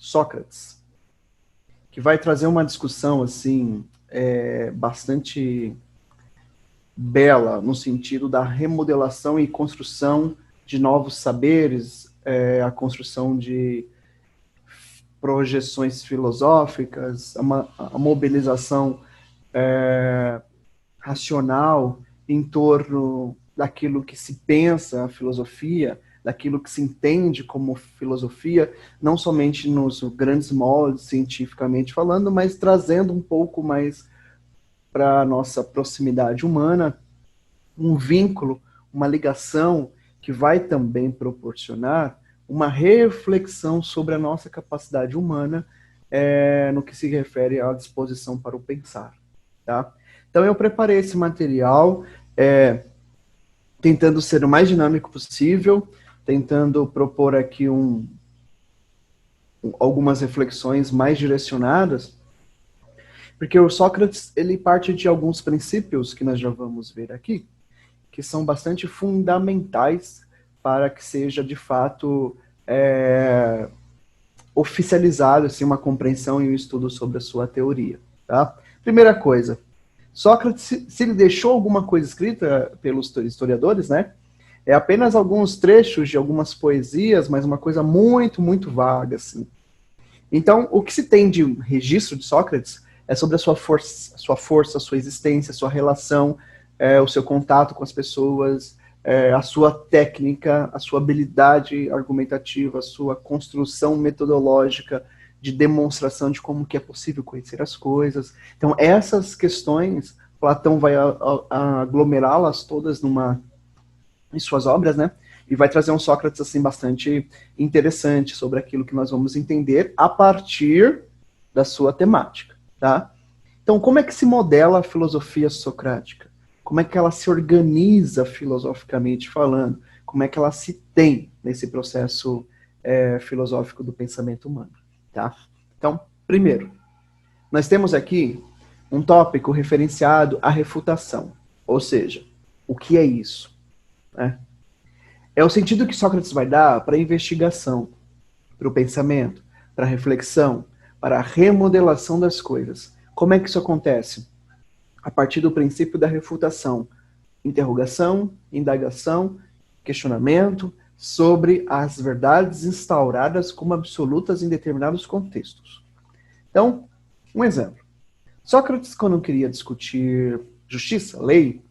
Sócrates, que vai trazer uma discussão assim bastante bela no sentido da remodelação e construção de novos saberes, a construção de projeções filosóficas, a mobilização racional em torno daquilo que se pensa a filosofia, daquilo que se entende como filosofia, não somente nos grandes moldes, cientificamente falando, mas trazendo um pouco mais para a nossa proximidade humana, um vínculo, uma ligação que vai também proporcionar uma reflexão sobre a nossa capacidade humana no que se refere à disposição para o pensar. Tá? Então eu preparei esse material tentando ser o mais dinâmico possível, tentando propor aqui algumas reflexões mais direcionadas, porque o Sócrates ele parte de alguns princípios que nós já vamos ver aqui, que são bastante fundamentais para que seja de fato oficializado assim, uma compreensão e um estudo sobre a sua teoria. Tá? Primeira coisa, Sócrates, se ele deixou alguma coisa escrita pelos historiadores, né, é apenas alguns trechos de algumas poesias, mas uma coisa muito, muito vaga. Assim. Então, o que se tem de registro de Sócrates é sobre a sua força, a sua existência, a sua relação, o seu contato com as pessoas, a sua técnica, a sua habilidade argumentativa, a sua construção metodológica de demonstração de como que é possível conhecer as coisas. Então, essas questões, Platão vai aglomerá-las todas em suas obras, né? E vai trazer um Sócrates assim bastante interessante sobre aquilo que nós vamos entender a partir da sua temática, tá? Então, como é que se modela a filosofia socrática? Como é que ela se organiza filosoficamente falando? Como é que ela se tem nesse processo filosófico do pensamento humano, tá? Então, primeiro, nós temos aqui um tópico referenciado à refutação, ou seja, o que é isso? Né? É o sentido que Sócrates vai dar para a investigação, para o pensamento, para a reflexão, para a remodelação das coisas. Como é que isso acontece? A partir do princípio da refutação. Interrogação, indagação, questionamento sobre as verdades instauradas como absolutas em determinados contextos. Então, um exemplo. Sócrates, quando queria discutir justiça, lei,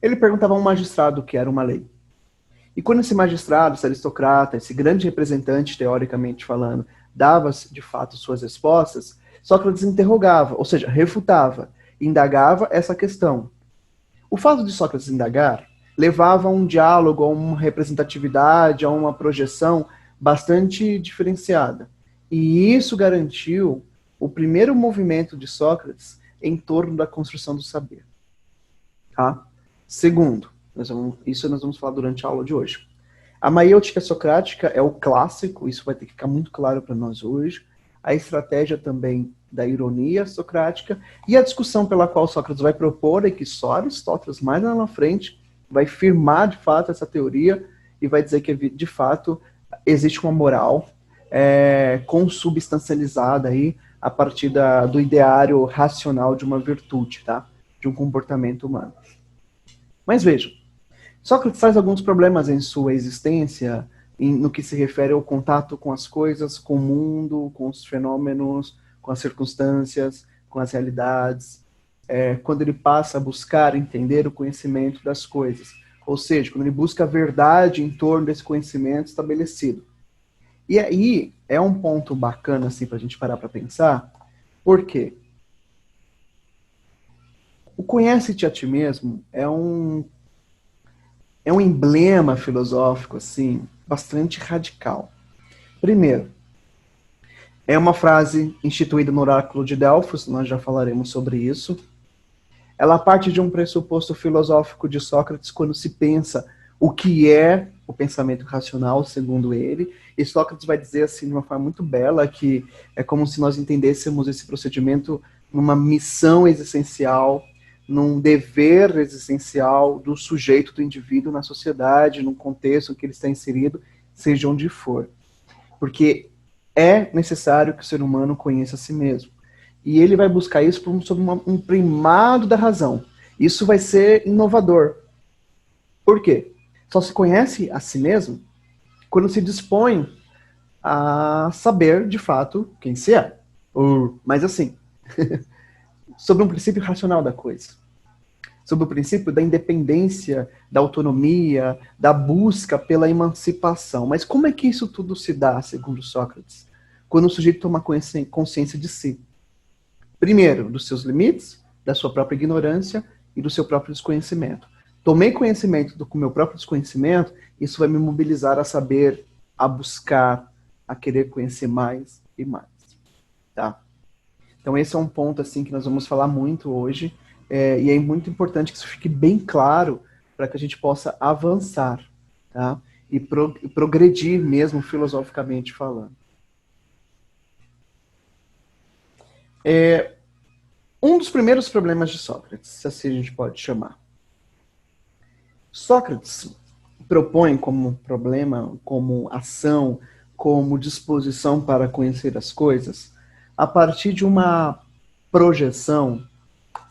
ele perguntava a um magistrado o que era uma lei. E quando esse magistrado, esse aristocrata, esse grande representante, teoricamente falando, dava, de fato, suas respostas, Sócrates interrogava, ou seja, refutava, indagava essa questão. O fato de Sócrates indagar levava a um diálogo, a uma representatividade, a uma projeção bastante diferenciada. E isso garantiu o primeiro movimento de Sócrates em torno da construção do saber. Tá? Segundo, isso nós vamos falar durante a aula de hoje. A maiêutica socrática é o clássico, isso vai ter que ficar muito claro para nós hoje. A estratégia também da ironia socrática e a discussão pela qual Sócrates vai propor é que só Aristóteles, mais lá na frente, vai firmar de fato essa teoria e vai dizer que de fato existe uma moral consubstancializada aí a partir do ideário racional de uma virtude, tá? De um comportamento humano. Mas vejam, Sócrates traz alguns problemas em sua existência no que se refere ao contato com as coisas, com o mundo, com os fenômenos, com as circunstâncias, com as realidades, quando ele passa a buscar entender o conhecimento das coisas. Ou seja, quando ele busca a verdade em torno desse conhecimento estabelecido. E aí é um ponto bacana assim, para a gente parar para pensar, por quê? O conhece-te a ti mesmo é um emblema filosófico assim, bastante radical. Primeiro, é uma frase instituída no oráculo de Delfos, nós já falaremos sobre isso. Ela parte de um pressuposto filosófico de Sócrates quando se pensa o que é o pensamento racional, segundo ele. E Sócrates vai dizer assim de uma forma muito bela que é como se nós entendêssemos esse procedimento numa missão existencial, num dever existencial do sujeito, do indivíduo na sociedade, num contexto em que ele está inserido, seja onde for. Porque É necessário que o ser humano conheça a si mesmo. E ele vai buscar isso sob um primado da razão. Isso vai ser inovador. Por quê? Só se conhece a si mesmo quando se dispõe a saber, de fato, quem se é. Mas assim, sobre um princípio racional da coisa. Sobre o princípio da independência, da autonomia, da busca pela emancipação. Mas como é que isso tudo se dá, segundo Sócrates? Quando o sujeito toma consciência de si. Primeiro, dos seus limites, da sua própria ignorância e do seu próprio desconhecimento. Tomei conhecimento do meu próprio desconhecimento, isso vai me mobilizar a saber, a buscar, a querer conhecer mais e mais. Tá? Então esse é um ponto assim que nós vamos falar muito hoje, e é muito importante que isso fique bem claro para que a gente possa avançar, tá? E progredir mesmo filosoficamente falando. Um dos primeiros problemas de Sócrates, se assim a gente pode chamar. Sócrates propõe como problema, como ação, como disposição para conhecer as coisas, a partir de uma projeção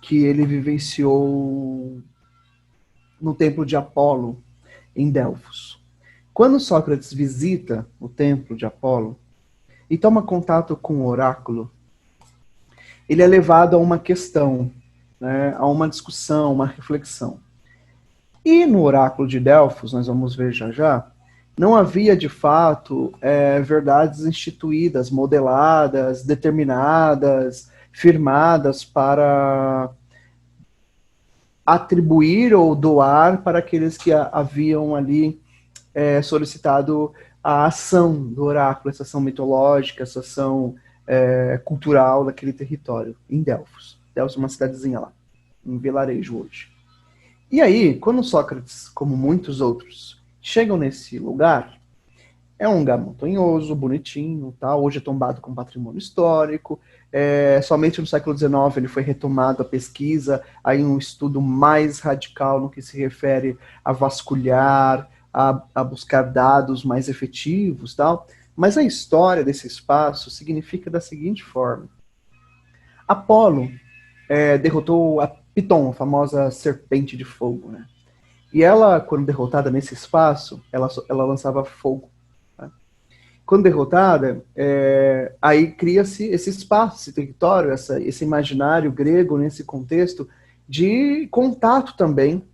que ele vivenciou no templo de Apolo, em Delfos. Quando Sócrates visita o templo de Apolo e toma contato com o oráculo, ele é levado a uma questão, né, a uma discussão, uma reflexão. E no oráculo de Delfos, nós vamos ver já já, não havia de fato verdades instituídas, modeladas, determinadas, firmadas para atribuir ou doar para aqueles que haviam ali solicitado a ação do oráculo, essa ação mitológica, essa ação cultural daquele território, em Delfos. Delfos é uma cidadezinha lá, um vilarejo hoje. E aí, quando Sócrates, como muitos outros, chegam nesse lugar, é um lugar montanhoso, bonitinho, tá? Hoje é tombado com patrimônio histórico. Somente no século XIX ele foi retomado a pesquisa, aí um estudo mais radical no que se refere a vasculhar, a buscar dados mais efetivos, tal. Mas a história desse espaço significa da seguinte forma: Apolo derrotou a Piton, a famosa serpente de fogo, né? E ela, quando derrotada nesse espaço, ela lançava fogo. Tá? Quando derrotada, aí cria-se esse espaço, esse território, esse imaginário grego nesse contexto de contato também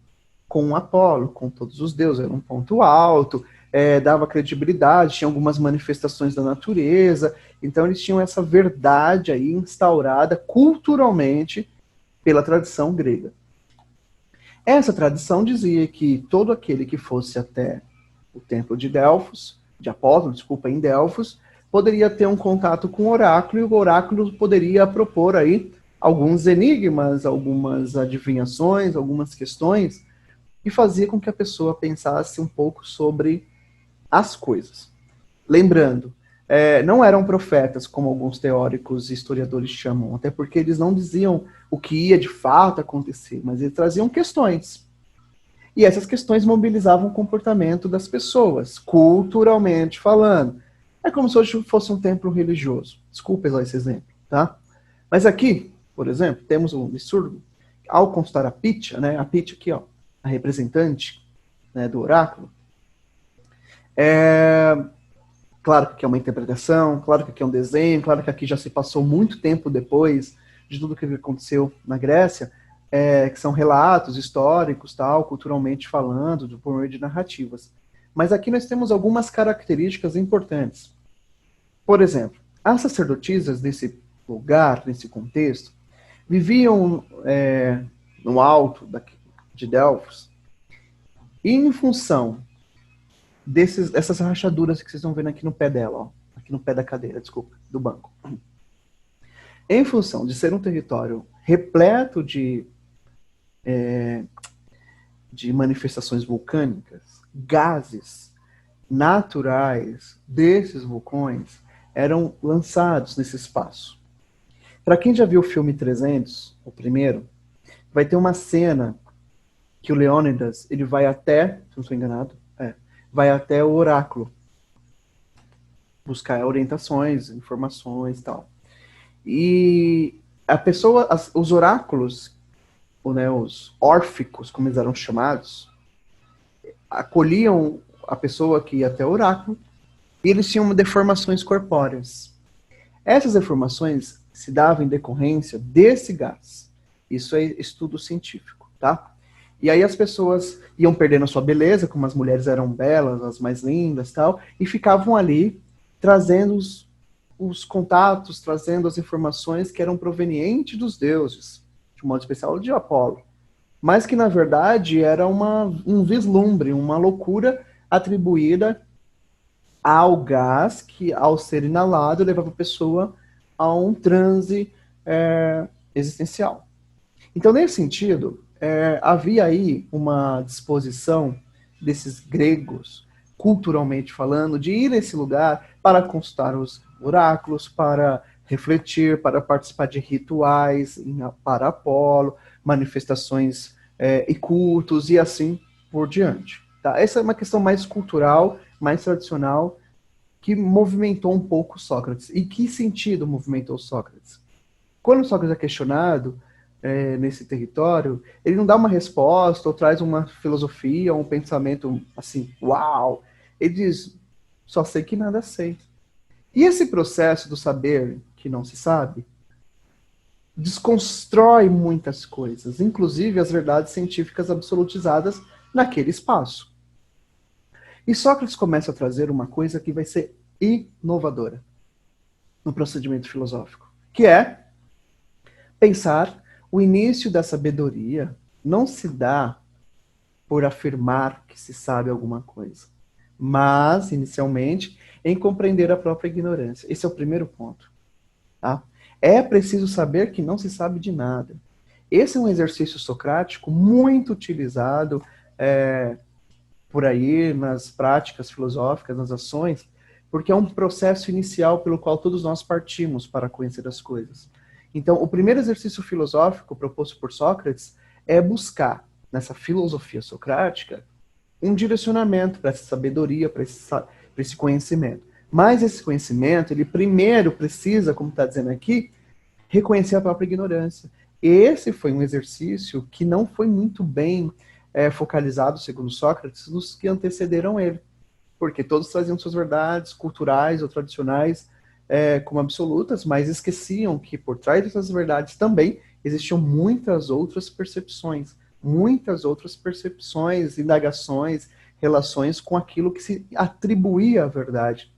com Apolo, com todos os deuses. Era um ponto alto, dava credibilidade, tinha algumas manifestações da natureza. Então eles tinham essa verdade aí instaurada culturalmente pela tradição grega. Essa tradição dizia que todo aquele que fosse até o templo de Delfos, de Apolo, desculpa, em Delfos, poderia ter um contato com o oráculo, e o oráculo poderia propor aí alguns enigmas, algumas adivinhações, algumas questões, e fazia com que a pessoa pensasse um pouco sobre as coisas. Lembrando, não eram profetas, como alguns teóricos e historiadores chamam, até porque eles não diziam o que ia de fato acontecer, mas eles traziam questões. E essas questões mobilizavam o comportamento das pessoas, culturalmente falando. É como se hoje fosse um templo religioso. Desculpe usar esse exemplo, tá? Mas aqui, por exemplo, temos um absurdo. Ao consultar a Pitya, né? A Pitya aqui, ó, a representante, né, do oráculo, claro que aqui é uma interpretação, claro que aqui é um desenho, claro que aqui já se passou muito tempo depois de tudo que aconteceu na Grécia, que são relatos históricos, tal, culturalmente falando, por meio de narrativas. Mas aqui nós temos algumas características importantes. Por exemplo, as sacerdotisas desse lugar, nesse contexto, viviam no alto de Delfos, e em função dessas rachaduras que vocês estão vendo aqui no pé dela, ó, aqui no pé da cadeira, desculpa, do banco. Em função de ser um território repleto de manifestações vulcânicas, gases naturais desses vulcões eram lançados nesse espaço. Para quem já viu o filme 300, o primeiro, vai ter uma cena que o Leônidas, ele vai até, se não estou enganado, vai até o oráculo buscar orientações, informações e tal. E a pessoa, os oráculos, ou, né, os órficos, como eles eram chamados, acolhiam a pessoa que ia até o oráculo e eles tinham deformações corpóreas. Essas deformações se davam em decorrência desse gás. Isso é estudo científico, tá? E aí as pessoas iam perdendo a sua beleza, como as mulheres eram belas, as mais lindas, tal, e ficavam ali trazendo os contatos, trazendo as informações que eram provenientes dos deuses, de modo especial de Apolo, mas que na verdade era um vislumbre, uma loucura atribuída ao gás que, ao ser inalado, levava a pessoa a um transe existencial. Então, nesse sentido, havia aí uma disposição desses gregos, culturalmente falando, de ir a esse lugar para consultar os oráculos, para refletir, para participar de rituais para Apolo, manifestações e cultos e assim por diante. Tá? Essa é uma questão mais cultural, mais tradicional, que movimentou um pouco Sócrates. E que sentido movimentou Sócrates? Quando Sócrates é questionado nesse território, ele não dá uma resposta ou traz uma filosofia ou um pensamento assim, uau! Ele diz, só sei que nada sei. E esse processo do saber que não se sabe desconstrói muitas coisas, inclusive as verdades científicas absolutizadas naquele espaço. E Sócrates começa a trazer uma coisa que vai ser inovadora no procedimento filosófico, que é pensar o início da sabedoria não se dá por afirmar que se sabe alguma coisa, mas, inicialmente, em compreender a própria ignorância. Esse é o primeiro ponto. Tá? É preciso saber que não se sabe de nada. Esse é um exercício socrático muito utilizado por aí nas práticas filosóficas, nas ações, porque é um processo inicial pelo qual todos nós partimos para conhecer as coisas. Então, o primeiro exercício filosófico proposto por Sócrates é buscar, nessa filosofia socrática, um direcionamento para essa sabedoria, para esse conhecimento. Mas esse conhecimento, ele primeiro precisa, como está dizendo aqui, reconhecer a própria ignorância. Esse foi um exercício que não foi muito bem focalizado, segundo Sócrates, nos que antecederam ele. Porque todos traziam suas verdades culturais ou tradicionais como absolutas, mas esqueciam que por trás dessas verdades também existiam muitas outras percepções, indagações, relações com aquilo que se atribuía à verdade.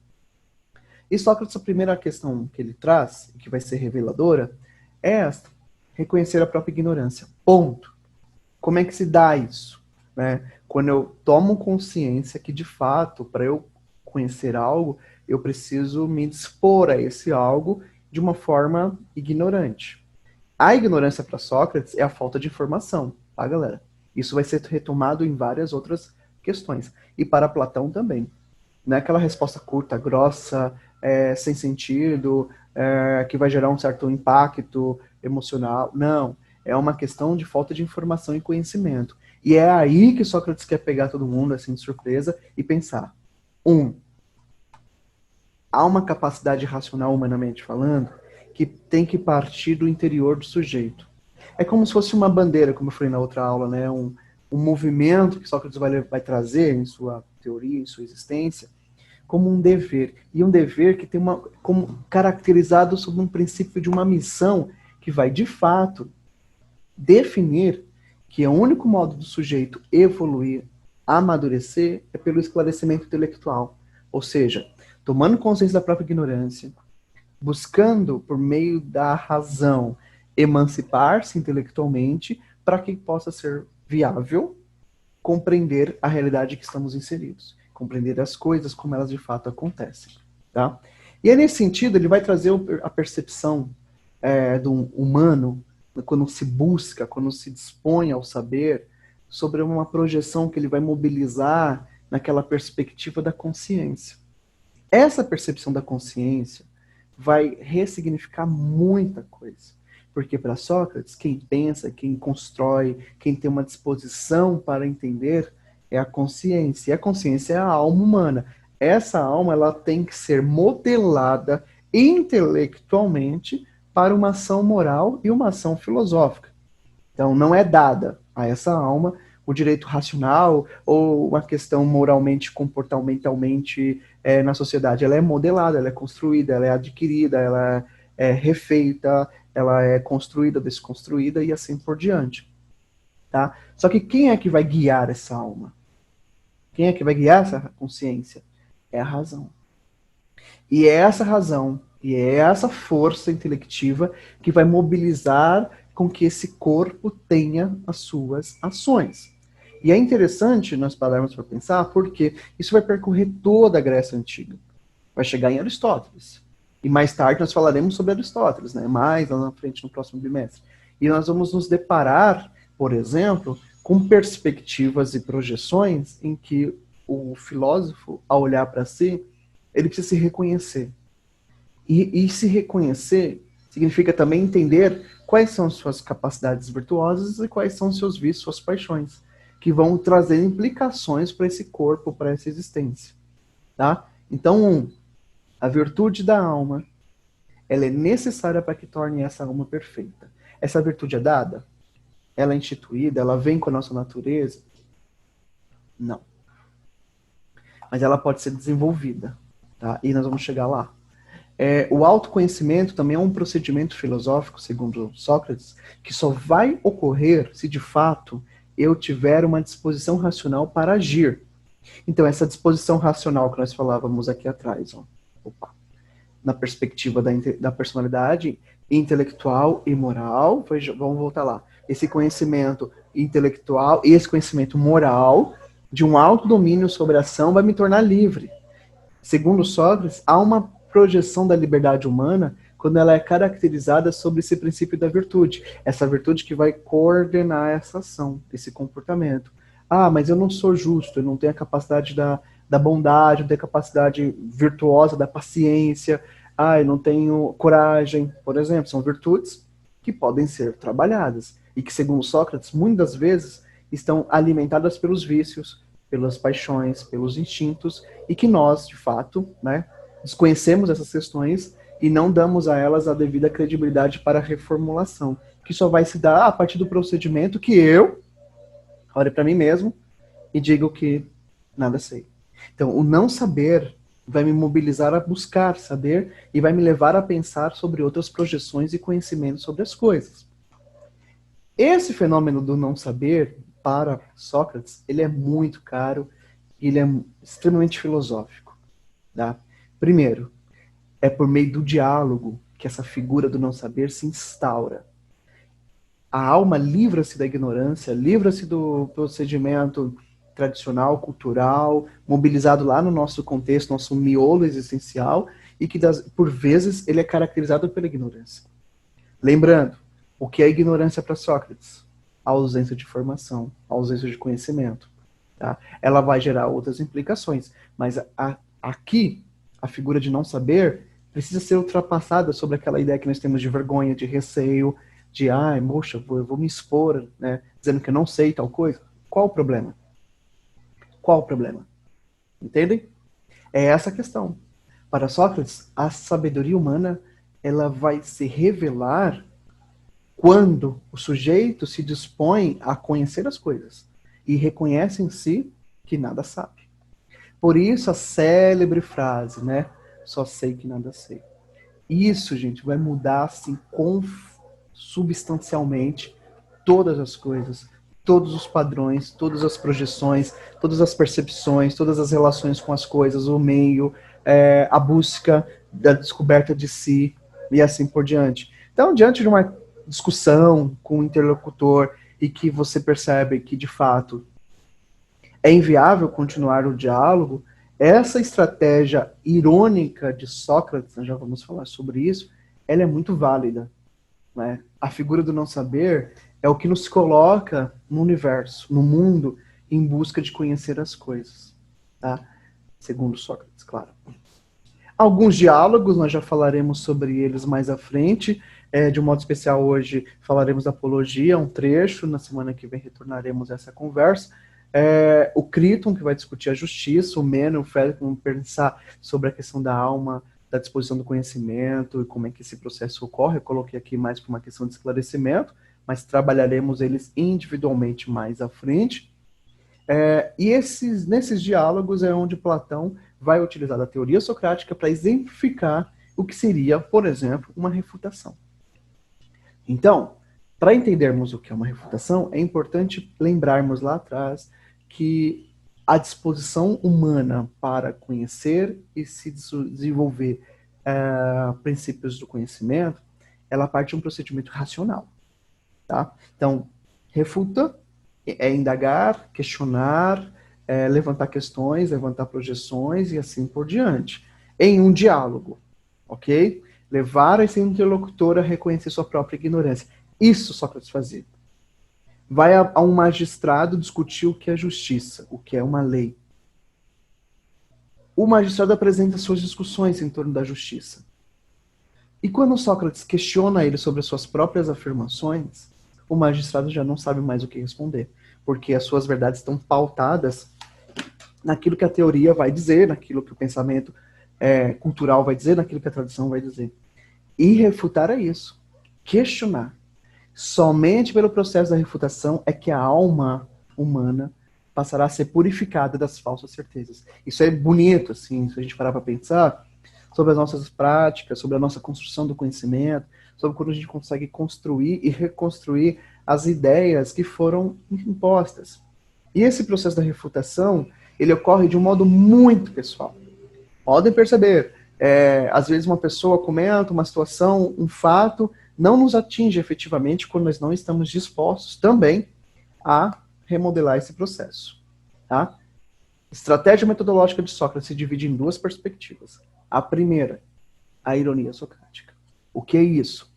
E Sócrates, a primeira questão que ele traz, que vai ser reveladora, é esta: reconhecer a própria ignorância. Ponto. Como é que se dá isso? Né? Quando eu tomo consciência que, de fato, para eu conhecer algo, eu preciso me dispor a esse algo de uma forma ignorante. A ignorância para Sócrates é a falta de informação, tá, galera? Isso vai ser retomado em várias outras questões. E para Platão também. Não é aquela resposta curta, grossa, sem sentido, que vai gerar um certo impacto emocional. Não. É uma questão de falta de informação e conhecimento. E é aí que Sócrates quer pegar todo mundo assim de surpresa e pensar. Há uma capacidade racional, humanamente falando, que tem que partir do interior do sujeito. É como se fosse uma bandeira, como eu falei na outra aula, né? Um movimento que Sócrates vai trazer em sua teoria, em sua existência, como um dever. E um dever que tem como caracterizado sob um princípio de uma missão que vai, de fato, definir que o único modo do sujeito evoluir, amadurecer, é pelo esclarecimento intelectual. Ou seja, tomando consciência da própria ignorância, buscando, por meio da razão, emancipar-se intelectualmente para que possa ser viável compreender a realidade que estamos inseridos, compreender as coisas como elas de fato acontecem. Tá? E aí, nesse sentido, ele vai trazer a percepção do humano quando se busca, quando se dispõe ao saber, sobre uma projeção que ele vai mobilizar naquela perspectiva da consciência. Essa percepção da consciência vai ressignificar muita coisa. Porque para Sócrates, quem pensa, quem constrói, quem tem uma disposição para entender é a consciência. E a consciência é a alma humana. essa alma ela tem que ser modelada intelectualmente para uma ação moral e uma ação filosófica. Então, não é dada a essa alma o direito racional ou uma questão moralmente, comportamentalmente na sociedade. Ela é modelada, ela é construída, ela é adquirida, ela é refeita, ela é construída, desconstruída e assim por diante. Tá? Só que quem é que vai guiar essa alma? Quem é que vai guiar essa consciência? É a razão. E é essa razão, e é essa força intelectiva que vai mobilizar com que esse corpo tenha as suas ações. E é interessante nós pararmos para pensar, porque isso vai percorrer toda a Grécia Antiga. Vai chegar em Aristóteles. E mais tarde nós falaremos sobre Aristóteles, né? Mais lá na frente, no próximo bimestre. E nós vamos nos deparar, por exemplo, com perspectivas e projeções em que o filósofo, ao olhar para si, ele precisa se reconhecer. E se reconhecer significa também entender quais são suas capacidades virtuosas e quais são seus vícios, suas paixões, que vão trazer implicações para esse corpo, para essa existência. Tá? Então, a virtude da alma, ela é necessária para que torne essa alma perfeita. Essa virtude é dada? Ela é instituída? Ela vem com a nossa natureza? Não. Mas ela pode ser desenvolvida. Tá? E nós vamos chegar lá. O autoconhecimento também é um procedimento filosófico, segundo Sócrates, que só vai ocorrer se de fato eu tiver uma disposição racional para agir. Então, essa disposição racional que nós falávamos aqui atrás, ó, na perspectiva da personalidade intelectual e moral, vamos voltar lá. Esse conhecimento intelectual e esse conhecimento moral de um autodomínio sobre a ação vai me tornar livre. Segundo Sócrates, há uma projeção da liberdade humana quando ela é caracterizada sobre esse princípio da virtude. Essa virtude que vai coordenar essa ação, esse comportamento. Ah, mas eu não sou justo, eu não tenho a capacidade da bondade, não tenho a capacidade virtuosa da paciência, eu não tenho coragem, por exemplo. São virtudes que podem ser trabalhadas e que, segundo Sócrates, muitas vezes estão alimentadas pelos vícios, pelas paixões, pelos instintos, e que nós, de fato, né, desconhecemos essas questões e não damos a elas a devida credibilidade para a reformulação, que só vai se dar a partir do procedimento que eu olhe para mim mesmo e digo que nada sei. Então, o não saber vai me mobilizar a buscar saber e vai me levar a pensar sobre outras projeções e conhecimentos sobre as coisas. Esse fenômeno do não saber, para Sócrates, ele é muito caro e ele é extremamente filosófico. Tá? Primeiro, é por meio do diálogo que essa figura do não saber se instaura. A alma livra-se da ignorância, livra-se do procedimento tradicional, cultural, mobilizado lá no nosso contexto, nosso miolo existencial, e que, por vezes, ele é caracterizado pela ignorância. Lembrando, o que é ignorância para Sócrates? A ausência de formação, a ausência de conhecimento. Tá? Ela vai gerar outras implicações, mas aqui, a figura de não saber precisa ser ultrapassada sobre aquela ideia que nós temos de vergonha, de receio, de, moxa, eu vou me expor, né, dizendo que eu não sei tal coisa. Qual o problema? Qual o problema? Entendem? É essa a questão. Para Sócrates, a sabedoria humana ela vai se revelar quando o sujeito se dispõe a conhecer as coisas e reconhece em si que nada sabe. Por isso a célebre frase, né? Só sei que nada sei. Isso, gente, vai mudar assim substancialmente todas as coisas, todos os padrões, todas as projeções, todas as percepções, todas as relações com as coisas, o meio, a busca da descoberta de si e assim por diante. Então, diante de uma discussão com o interlocutor e que você percebe que, de fato, é inviável continuar o diálogo, essa estratégia irônica de Sócrates, nós já vamos falar sobre isso, ela é muito válida. Né? A figura do não saber é o que nos coloca no universo, no mundo, em busca de conhecer as coisas. Tá? Segundo Sócrates, claro. Alguns diálogos, nós já falaremos sobre eles mais à frente. De um modo especial, hoje falaremos da apologia, um trecho. Na semana que vem retornaremos a essa conversa. O Críton, que vai discutir a justiça, o Meno, o Félix, vão pensar sobre a questão da alma, da disposição do conhecimento e como é que esse processo ocorre. Eu coloquei aqui mais para uma questão de esclarecimento, mas trabalharemos eles individualmente mais à frente. E nesses diálogos é onde Platão vai utilizar a teoria socrática para exemplificar o que seria, por exemplo, uma refutação. Então, para entendermos o que é uma refutação, é importante lembrarmos lá atrás que a disposição humana para conhecer e se desenvolver princípios do conhecimento, ela parte de um procedimento racional. Tá? Então, refuta é indagar, questionar, levantar questões, levantar projeções e assim por diante. Em um diálogo, ok? Levar esse interlocutor a reconhecer sua própria ignorância. Isso Sócrates fazia. Vai a um magistrado discutir o que é justiça, o que é uma lei. O magistrado apresenta suas discussões em torno da justiça. E quando Sócrates questiona ele sobre as suas próprias afirmações, o magistrado já não sabe mais o que responder, porque as suas verdades estão pautadas naquilo que a teoria vai dizer, naquilo que o pensamento cultural vai dizer, naquilo que a tradição vai dizer. E refutar é isso. Questionar. Somente pelo processo da refutação é que a alma humana passará a ser purificada das falsas certezas. Isso é bonito, assim, se a gente parar para pensar sobre as nossas práticas, sobre a nossa construção do conhecimento, sobre quando a gente consegue construir e reconstruir as ideias que foram impostas. E esse processo da refutação, ele ocorre de um modo muito pessoal. Podem perceber, às vezes uma pessoa comenta uma situação, um fato, não nos atinge efetivamente quando nós não estamos dispostos também a remodelar esse processo. Tá? Estratégia metodológica de Sócrates se divide em duas perspectivas. A primeira, a ironia socrática. O que é isso?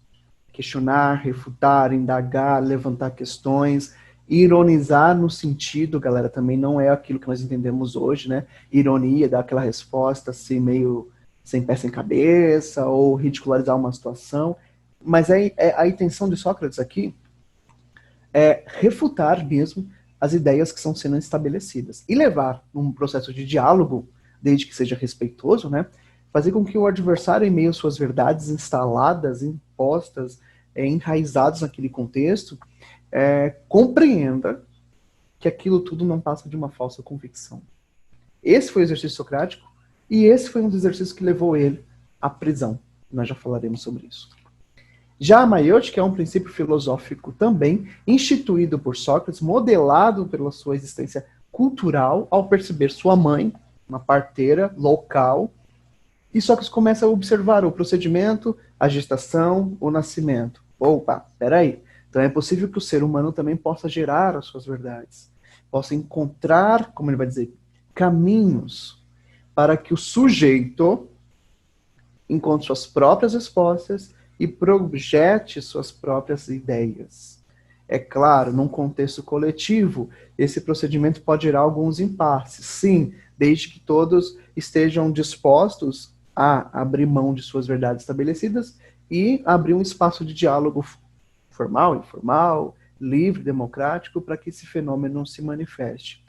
Questionar, refutar, indagar, levantar questões, ironizar no sentido, galera, também não é aquilo que nós entendemos hoje, né? Ironia, dar aquela resposta assim, meio sem pé sem cabeça, ou ridicularizar uma situação. Mas a intenção de Sócrates aqui é refutar mesmo as ideias que estão sendo estabelecidas e levar num processo de diálogo, desde que seja respeitoso, né? Fazer com que o adversário, em meio às suas verdades instaladas, impostas, enraizadas naquele contexto, compreenda que aquilo tudo não passa de uma falsa convicção. Esse foi o exercício socrático e esse foi um dos exercícios que levou ele à prisão. Nós já falaremos sobre isso. Já a maiêutica é um princípio filosófico também instituído por Sócrates, modelado pela sua existência cultural ao perceber sua mãe, uma parteira local, e Sócrates começa a observar o procedimento, a gestação, o nascimento. Opa, peraí. Então é possível que o ser humano também possa gerar as suas verdades, possa encontrar, como ele vai dizer, caminhos para que o sujeito encontre suas próprias respostas e projete suas próprias ideias. É claro, num contexto coletivo, esse procedimento pode gerar alguns impasses, sim, desde que todos estejam dispostos a abrir mão de suas verdades estabelecidas e abrir um espaço de diálogo formal, informal, livre, democrático, para que esse fenômeno se manifeste.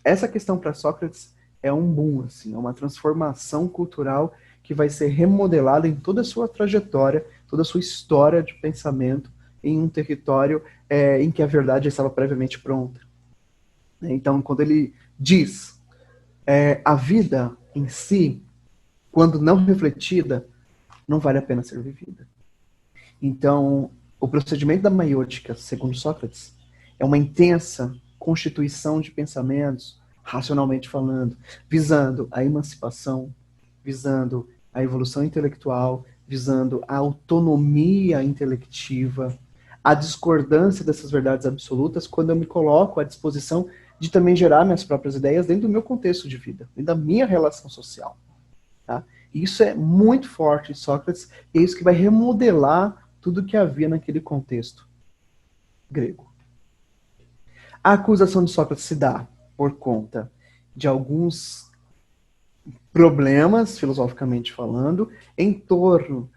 Essa questão para Sócrates é um boom, assim, é uma transformação cultural que vai ser remodelada em toda a sua trajetória, toda a sua história de pensamento em um território em que a verdade estava previamente pronta. Então, quando ele diz a vida em si, quando não refletida, não vale a pena ser vivida. Então, o procedimento da maiêutica, segundo Sócrates, é uma intensa constituição de pensamentos, racionalmente falando, visando a emancipação, visando a evolução intelectual, visando a autonomia intelectiva, a discordância dessas verdades absolutas, quando eu me coloco à disposição de também gerar minhas próprias ideias dentro do meu contexto de vida, dentro da minha relação social. Tá? Isso é muito forte em Sócrates, e é isso que vai remodelar tudo que havia naquele contexto grego. A acusação de Sócrates se dá por conta de alguns problemas, filosoficamente falando, em torno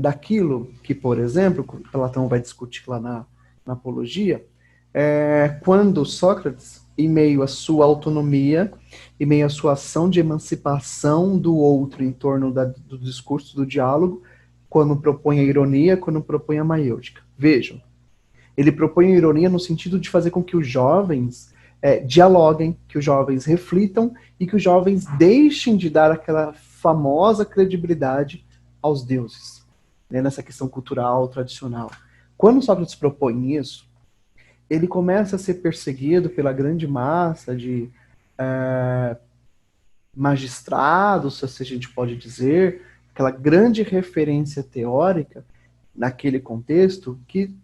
daquilo que, por exemplo, Platão vai discutir lá na Apologia, Quando Sócrates, em meio à sua autonomia, em meio à sua ação de emancipação do outro em torno do discurso, do diálogo, quando propõe a ironia, quando propõe a maiêutica. Vejam, ele propõe a ironia no sentido de fazer com que os jovens dialoguem, que os jovens reflitam e que os jovens deixem de dar aquela famosa credibilidade aos deuses, né, nessa questão cultural, tradicional. Quando Sócrates propõe isso, ele começa a ser perseguido pela grande massa de magistrados, se a gente pode dizer, aquela grande referência teórica naquele contexto que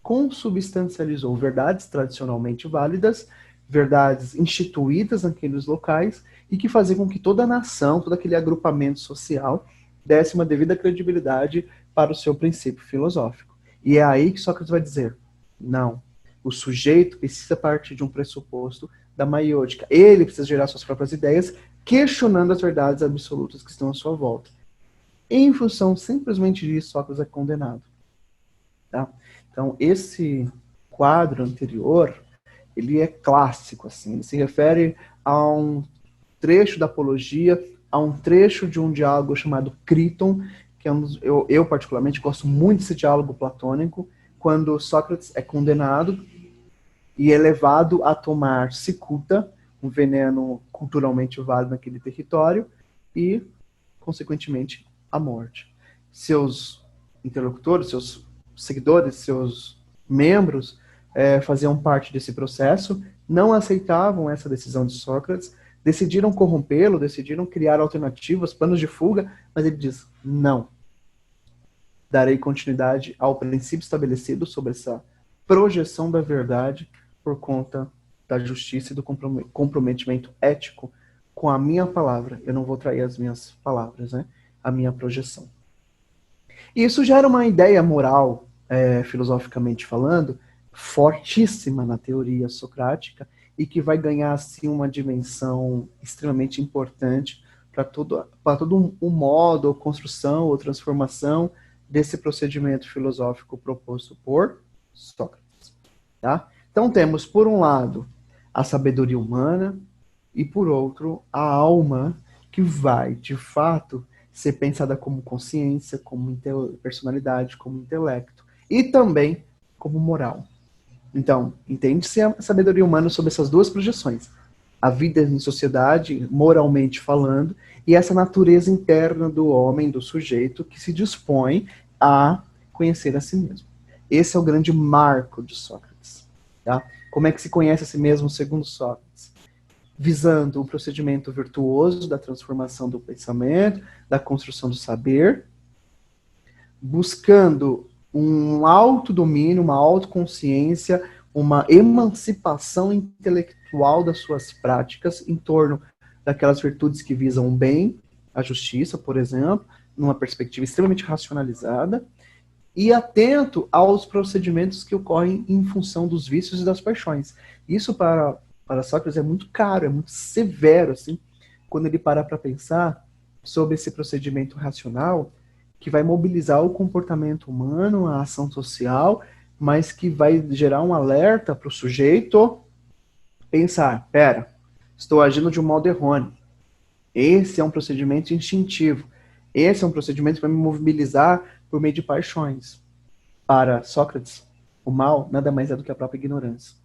consubstancializou verdades tradicionalmente válidas, verdades instituídas naqueles locais e que fazia com que toda a nação, todo aquele agrupamento social desse uma devida credibilidade para o seu princípio filosófico. E é aí que Sócrates vai dizer, não, o sujeito precisa partir de um pressuposto da maiêutica. Ele precisa gerar suas próprias ideias, questionando as verdades absolutas que estão à sua volta. Em função simplesmente disso, Sócrates é condenado. Tá? Então, esse quadro anterior, ele é clássico, assim, ele se refere a um trecho da Apologia, a um trecho de um diálogo chamado Críton, que é eu particularmente gosto muito desse diálogo platônico, quando Sócrates é condenado e é levado a tomar cicuta, um veneno culturalmente válido naquele território, e, consequentemente, a morte. Seus interlocutores, seus seguidores, seus membros faziam parte desse processo, não aceitavam essa decisão de Sócrates, decidiram corrompê-lo, decidiram criar alternativas, planos de fuga, mas ele diz, não. Darei continuidade ao princípio estabelecido sobre essa projeção da verdade por conta da justiça e do comprometimento ético com a minha palavra. Eu não vou trair as minhas palavras, né? A minha projeção. E isso gera uma ideia moral, filosoficamente falando, fortíssima na teoria socrática e que vai ganhar assim uma dimensão extremamente importante para todo um modo, ou construção, ou transformação desse procedimento filosófico proposto por Sócrates. Tá? Então temos, por um lado, a sabedoria humana e, por outro, a alma que vai, de fato, ser pensada como consciência, como personalidade, como intelecto e também como moral. Então, entende-se a sabedoria humana sobre essas duas projeções. A vida em sociedade, moralmente falando, e essa natureza interna do homem, do sujeito, que se dispõe a conhecer a si mesmo. Esse é o grande marco de Sócrates. Tá? Como é que se conhece a si mesmo segundo Sócrates? Visando o procedimento virtuoso da transformação do pensamento, da construção do saber, buscando um autodomínio, uma autoconsciência, uma emancipação intelectual das suas práticas em torno daquelas virtudes que visam o bem, a justiça, por exemplo, numa perspectiva extremamente racionalizada, e atento aos procedimentos que ocorrem em função dos vícios e das paixões. Isso para Sócrates é muito caro, é muito severo, assim, quando ele para pensar sobre esse procedimento racional que vai mobilizar o comportamento humano, a ação social, mas que vai gerar um alerta para o sujeito pensar, pera, estou agindo de um modo errôneo. Esse é um procedimento instintivo. Esse é um procedimento que vai me mobilizar por meio de paixões. Para Sócrates, o mal nada mais é do que a própria ignorância.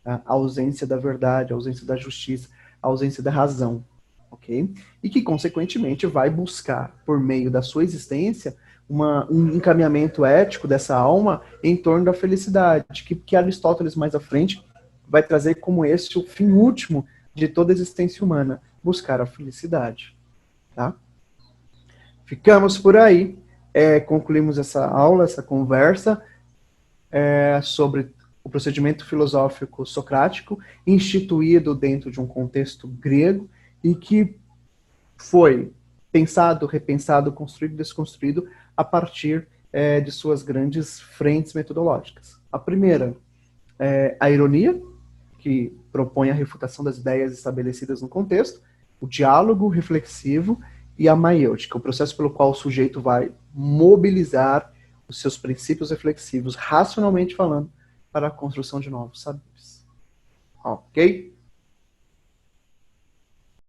A ausência da verdade, a ausência da justiça, a ausência da razão. Okay? E que, consequentemente, vai buscar, por meio da sua existência, um encaminhamento ético dessa alma em torno da felicidade, que Aristóteles, mais à frente, vai trazer como esse o fim último de toda a existência humana, buscar a felicidade. Tá? Ficamos por aí, concluímos essa aula, essa conversa sobre o procedimento filosófico socrático, instituído dentro de um contexto grego, e que foi pensado, repensado, construído e desconstruído a partir de suas grandes frentes metodológicas. A primeira é a ironia, que propõe a refutação das ideias estabelecidas no contexto, o diálogo reflexivo e a maiêutica, o processo pelo qual o sujeito vai mobilizar os seus princípios reflexivos, racionalmente falando, para a construção de novos saberes. Ok?